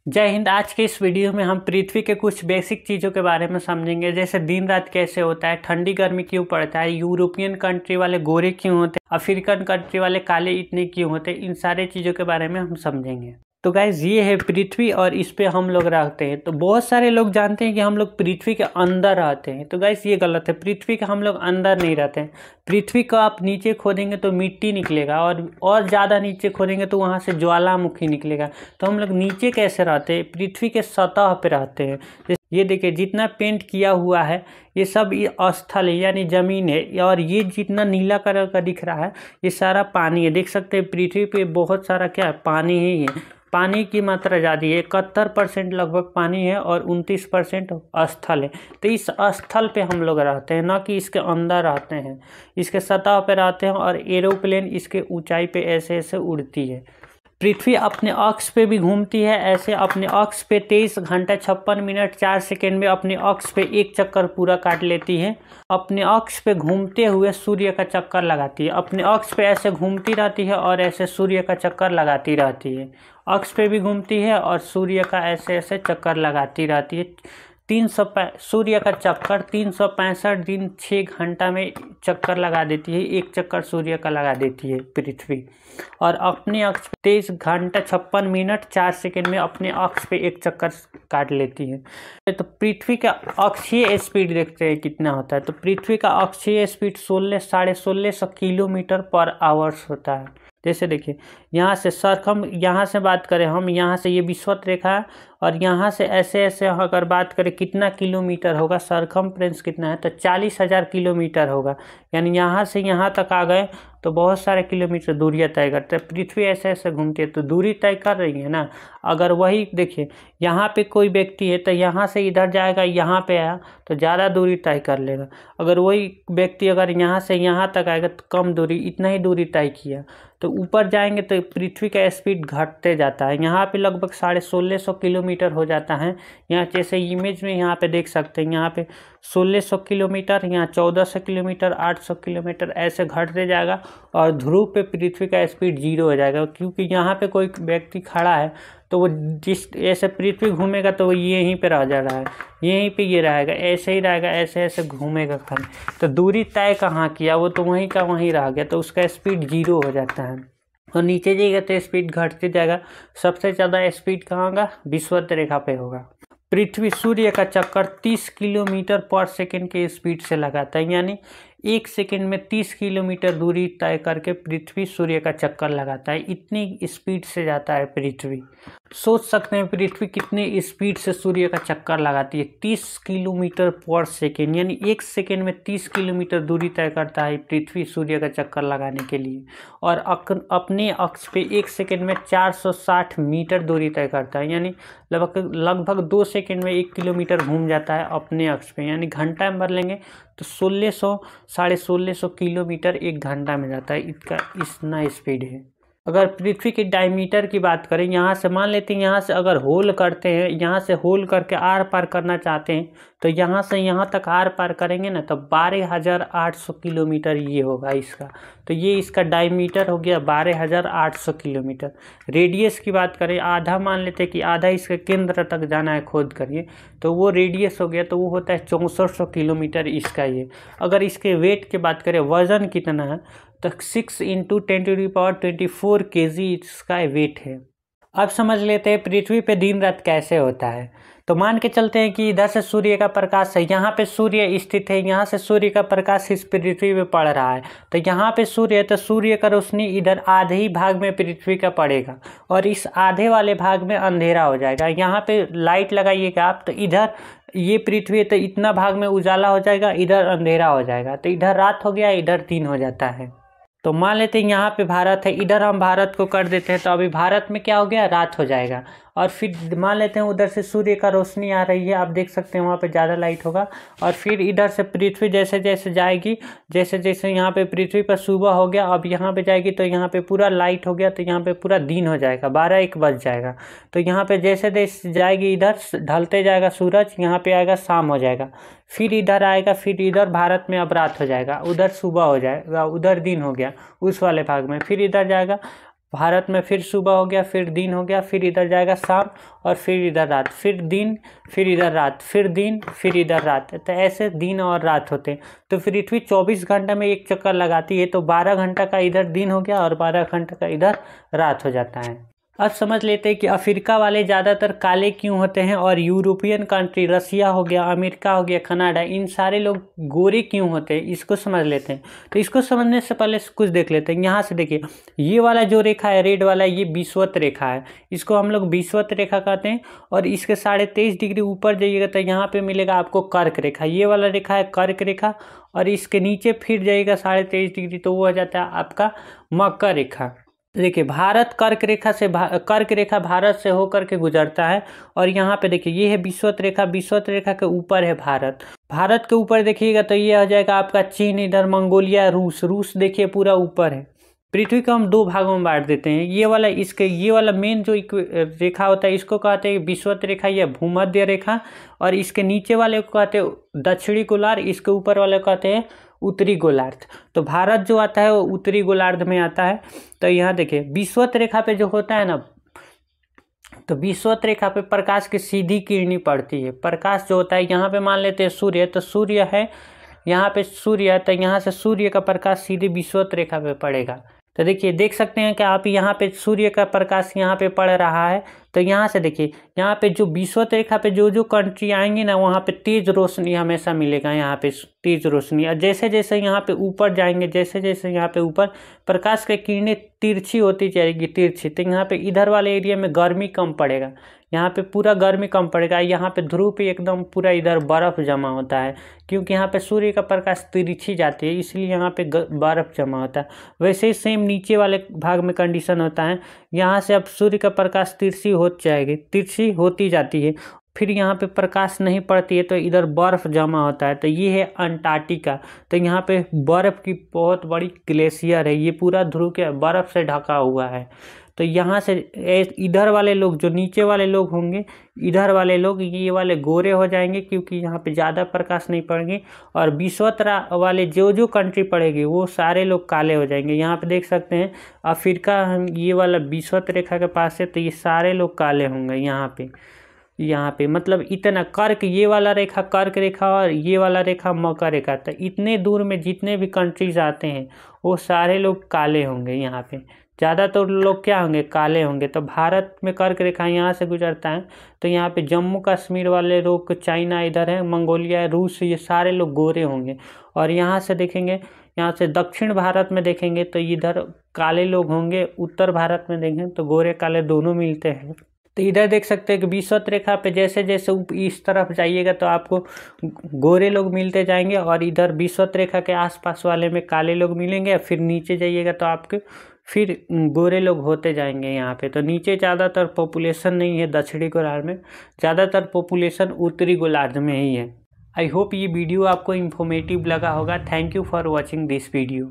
जय हिंद। आज के इस वीडियो में हम पृथ्वी के कुछ बेसिक चीज़ों के बारे में समझेंगे, जैसे दिन रात कैसे होता है, ठंडी गर्मी क्यों पड़ता है, यूरोपियन कंट्री वाले गोरे क्यों होते हैं, अफ्रीकन कंट्री वाले काले इतने क्यों होते हैं। इन सारे चीज़ों के बारे में हम समझेंगे। तो गाइज ये है पृथ्वी और इस पे हम लोग रहते हैं। तो बहुत सारे लोग जानते हैं कि हम लोग पृथ्वी के अंदर रहते हैं, तो गाइज ये गलत है। पृथ्वी के हम लोग अंदर नहीं रहते हैं। पृथ्वी को आप नीचे खोदेंगे तो मिट्टी निकलेगा और ज़्यादा नीचे खोदेंगे तो वहाँ से ज्वालामुखी निकलेगा। तो हम लोग नीचे कैसे रहते हैं? पृथ्वी के सतह पे रहते हैं। ये देखिए जितना पेंट किया हुआ है ये सब ये स्थल है यानी ज़मीन है, और ये जितना नीला कलर का दिख रहा है ये सारा पानी है। देख सकते हैं पृथ्वी पे बहुत सारा क्या है, पानी ही है। पानी की मात्रा ज़्यादा है, 71% लगभग पानी है और 29% स्थल है। तो इस स्थल पे हम लोग रहते हैं, ना कि इसके अंदर रहते हैं। इसके सतह पे रहते हैं और एरोप्लेन इसके ऊंचाई पे ऐसे ऐसे उड़ती है। पृथ्वी अपने अक्ष पे भी घूमती है, ऐसे अपने अक्ष पे 23 घंटा 56 मिनट 4 सेकेंड में अपने अक्ष पे एक चक्कर पूरा काट लेती है। अपने अक्ष पे घूमते हुए सूर्य का चक्कर लगाती है। अपने अक्ष पे ऐसे घूमती रहती है और ऐसे सूर्य का चक्कर लगाती रहती है। अक्ष पे भी घूमती है और सूर्य का ऐसे ऐसे चक्कर लगाती रहती है। सूर्य का चक्कर 365 दिन 6 घंटा में चक्कर लगा देती है। एक चक्कर सूर्य का लगा देती है पृथ्वी, और अपने अक्ष पे 23 घंटा 56 मिनट 4 सेकेंड में अपने अक्ष पे एक चक्कर काट लेती है। तो पृथ्वी का अक्षीय स्पीड देखते हैं कितना होता है। तो पृथ्वी का अक्षीय स्पीड 1600 किलोमीटर पर आवर्स होता है। जैसे देखिए यहाँ से यहाँ से बात करें हम, यहाँ से ये विषुवत रेखा है और यहाँ से ऐसे ऐसे अगर बात करें कितना किलोमीटर होगा, सरकमफ्रेंस कितना है, तो 40,000 किलोमीटर होगा। यानी यहाँ से यहाँ तक आ गए तो बहुत सारे किलोमीटर दूरियाँ तय करते हैं। पृथ्वी ऐसे ऐसे घूमती है तो दूरी तय कर रही है ना। अगर वही देखिए यहाँ पे कोई व्यक्ति है तो यहाँ से इधर जाएगा, यहाँ पे आया तो ज़्यादा दूरी तय कर लेगा। अगर वही व्यक्ति अगर यहाँ से यहाँ तक आएगा तो कम दूरी, इतना ही दूरी तय किया। तो ऊपर जाएंगे तो पृथ्वी का स्पीड घटते जाता है। यहाँ पे लगभग 1650 किलोमीटर हो जाता है। यहाँ जैसे इमेज में यहाँ पे देख सकते हैं, यहाँ पे 1600 किलोमीटर, यहाँ 1400 किलोमीटर, 800 किलोमीटर ऐसे घटते जाएगा और ध्रुव पे पृथ्वी का स्पीड 0 हो जाएगा। क्योंकि यहाँ पे कोई व्यक्ति खड़ा है तो वो जिस ऐसे पृथ्वी घूमेगा तो वो यहीं पे रह जा रहा है, यहीं पे ये रहेगा, ऐसे ही रहेगा, ऐसे ऐसे घूमेगा खाली। तो दूरी तय कहाँ किया, वो तो वहीं का वहीं रह गया, तो उसका स्पीड 0 हो जाता है। और नीचे जाएगा तो स्पीड घटते जाएगा। सबसे ज़्यादा स्पीड कहाँ होगा? विषुवत रेखा पे होगा। पृथ्वी सूर्य का चक्कर 30 किलोमीटर पर सेकेंड के स्पीड से लगाता है। यानी 1 सेकेंड में 30 किलोमीटर दूरी तय करके पृथ्वी सूर्य का चक्कर लगाता है। इतनी स्पीड से जाता है पृथ्वी। सोच सकते हैं पृथ्वी कितनी स्पीड से सूर्य का चक्कर लगाती है, 30 किलोमीटर पर सेकेंड। यानी 1 सेकेंड में 30 किलोमीटर दूरी तय करता है पृथ्वी सूर्य का चक्कर लगाने के लिए। और अपने अक्ष पे 1 सेकेंड में 460 मीटर दूरी तय करता है। यानी लगभग 2 सेकेंड में 1 किलोमीटर घूम जाता है अपने अक्ष पे। यानी घंटा में भर लेंगे तो 1600 किलोमीटर 1 घंटा में जाता है। इसका इतना स्पीड है। अगर पृथ्वी के डायमीटर की बात करें, यहाँ से मान लेते हैं, यहाँ से अगर होल करते हैं, यहाँ से होल करके आर पार करना चाहते हैं तो यहाँ से यहाँ तक आर पार करेंगे ना तो 12,800 किलोमीटर ये होगा इसका। तो ये इसका डायमीटर हो गया 12,800 किलोमीटर। रेडियस की बात करें, आधा मान लेते हैं कि आधा इसके केंद्र तक जाना है खोद करिए, तो वो रेडियस हो गया, तो वो होता है 6400 किलोमीटर इसका ये। अगर इसके वेट की बात करें, वजन कितना है, तो 6 × 10⁻24 kg इसका वेट है। अब समझ लेते हैं पृथ्वी पे दिन रात कैसे होता है। तो मान के चलते हैं कि इधर से सूर्य का प्रकाश है, यहाँ पे सूर्य स्थित है, यहाँ से सूर्य का प्रकाश इस पृथ्वी पे पड़ रहा है। तो यहाँ पे सूर्य है तो सूर्य का रोशनी इधर आधे ही भाग में पृथ्वी का पड़ेगा और इस आधे वाले भाग में अंधेरा हो जाएगा। यहाँ पे लाइट लगाइएगा आप तो इधर ये पृथ्वी है तो इतना भाग में उजाला हो जाएगा, इधर अंधेरा हो जाएगा। तो इधर रात हो गया, इधर दिन हो जाता है। तो मान लेते हैं यहाँ पे भारत है, इधर हम भारत को कर देते हैं तो अभी भारत में क्या हो गया, रात हो जाएगा। और फिर मान लेते हैं उधर से सूर्य का रोशनी आ रही है, आप देख सकते हैं वहाँ पे ज़्यादा लाइट होगा। और फिर इधर से पृथ्वी जैसे जैसे जाएगी, जैसे जैसे यहाँ पे पृथ्वी पर सुबह हो गया, अब यहाँ पे जाएगी तो यहाँ पे पूरा लाइट हो गया, तो यहाँ पे पूरा दिन हो जाएगा, 12-1 बज जाएगा। तो यहाँ पे जैसे जैसे जाएगी इधर ढलते जाएगा सूरज, यहाँ पे आएगा शाम हो जाएगा, फिर इधर आएगा, फिर इधर भारत में अब रात हो जाएगा, उधर सुबह हो जाएगा, उधर दिन हो गया उस वाले भाग में, फिर इधर जाएगा भारत में फिर सुबह हो गया, फिर दिन हो गया, फिर इधर जाएगा शाम, और फिर इधर रात, फिर दिन, फिर इधर रात, फिर दिन, फिर इधर रात। तो ऐसे दिन और रात होते हैं। तो पृथ्वी 24 घंटा में एक चक्कर लगाती है, तो 12 घंटा का इधर दिन हो गया और 12 घंटा का इधर रात हो जाता है। अब समझ लेते हैं कि अफ्रीका वाले ज़्यादातर काले क्यों होते हैं, और यूरोपियन कंट्री, रसिया हो गया, अमेरिका हो गया, कनाडा, इन सारे लोग गोरे क्यों होते हैं, इसको समझ लेते हैं। तो इसको समझने से पहले कुछ देख लेते हैं। यहाँ से देखिए, ये वाला जो रेखा है रेड वाला, ये विषुवत रेखा है, इसको हम लोग विषुवत रेखा कहते हैं। और इसके 23.5 डिग्री ऊपर जाइएगा तो यहाँ पे मिलेगा आपको कर्क रेखा, ये वाला रेखा है कर्क रेखा। और इसके नीचे फिर जाइएगा 23.5 डिग्री, तो वो हो जाता है आपका मकर रेखा। देखिए, भारत कर्क रेखा भारत से होकर के गुजरता है। और यहाँ पे देखिए, ये है विषुवत रेखा, विषुवत रेखा के ऊपर है भारत के ऊपर देखिएगा तो ये हो जाएगा आपका चीन, इधर मंगोलिया, रूस देखिए पूरा ऊपर है। पृथ्वी को हम 2 भागों में बांट देते हैं। ये वाला मेन जो रेखा होता है इसको कहते हैं विषुवत रेखा या भूमध्य रेखा, और इसके नीचे वाले को कहते हैं दक्षिणी गोलार्ध, इसके ऊपर वाले को कहते हैं उत्तरी गोलार्ध। तो भारत जो आता है वो उत्तरी गोलार्ध में आता है। तो यहाँ देखिए, विषुवत रेखा पे जो होता है ना, तो विषुवत रेखा पे प्रकाश की सीधी किरणें पड़ती है। प्रकाश जो होता है, यहाँ पे मान लेते हैं सूर्य, तो सूर्य है यहाँ पे, सूर्य, तो यहाँ से सूर्य का प्रकाश सीधे विषुवत रेखा पे पड़ेगा। तो देखिए, देख सकते हैं कि आप यहाँ पे सूर्य का प्रकाश यहाँ पे पड़ रहा है। तो यहाँ से देखिए, यहाँ पे जो विषुवत रेखा पे जो कंट्री आएंगी ना, वहाँ पे तेज रोशनी हमेशा मिलेगा, यहाँ पे तेज रोशनी। और जैसे जैसे यहाँ पे ऊपर जाएंगे, जैसे जैसे यहाँ पे ऊपर प्रकाश की किरणें तिरछी होती जाएगी, तिरछी, तो यहाँ पे इधर वाले एरिया में गर्मी कम पड़ेगा, यहाँ पे पूरा गर्मी कम पड़ेगा। यहाँ पे ध्रुव पे एकदम पूरा इधर बर्फ़ जमा होता है, क्योंकि यहाँ पे सूर्य का प्रकाश तिरछी जाती है, इसलिए यहाँ पे बर्फ़ जमा होता है। वैसे ही सेम नीचे वाले भाग में कंडीशन होता है, यहाँ से अब सूर्य का प्रकाश तिरछी होती जाती है, फिर यहाँ पे प्रकाश नहीं पड़ती है, तो इधर बर्फ़ जमा होता है। तो ये है अंटार्कटिका। तो यहाँ पे बर्फ़ की बहुत बड़ी ग्लेशियर है, ये पूरा ध्रुव के बर्फ़ से ढका हुआ है। तो यहाँ से इधर वाले लोग, जो नीचे वाले लोग होंगे, इधर वाले लोग, ये वाले गोरे हो जाएंगे, क्योंकि यहाँ पे ज़्यादा प्रकाश नहीं पड़ेंगे। और विषुवत वाले जो कंट्री पड़ेगी वो सारे लोग काले हो जाएंगे। यहाँ पे देख सकते हैं अफ्रीका, ये वाला विषुवत रेखा के पास है, तो ये सारे लोग काले होंगे यहाँ पे मतलब इतना कर्क, ये वाला रेखा कर्क रेखा, और ये वाला रेखा मकर रेखा। तो इतने दूर में जितने भी कंट्रीज आते हैं वो सारे लोग काले होंगे, यहाँ पे ज़्यादातर लोग क्या होंगे, काले होंगे। तो भारत में कर्क रेखा यहाँ से गुजरता है, तो यहाँ पे जम्मू कश्मीर वाले लोग, चाइना इधर है, मंगोलिया, रूस, ये सारे लोग गोरे होंगे। और यहाँ से देखेंगे, यहाँ से दक्षिण भारत में देखेंगे तो इधर काले लोग होंगे, उत्तर भारत में देखें तो गोरे काले दोनों मिलते हैं। तो इधर देख सकते हैं कि विषुवत रेखा पे जैसे जैसे इस तरफ जाइएगा तो आपको गोरे लोग मिलते जाएंगे, और इधर विषुवत रेखा के आसपास वाले में काले लोग मिलेंगे। फिर नीचे जाइएगा तो आपके फिर गोरे लोग होते जाएंगे यहाँ पे। तो नीचे ज़्यादातर पॉपुलेशन नहीं है, दक्षिणी गोलार्ध में ज़्यादातर पॉपुलेशन उत्तरी गोलार्ध में ही है। आई होप ये वीडियो आपको इन्फॉर्मेटिव लगा होगा। Thank you for watching this video.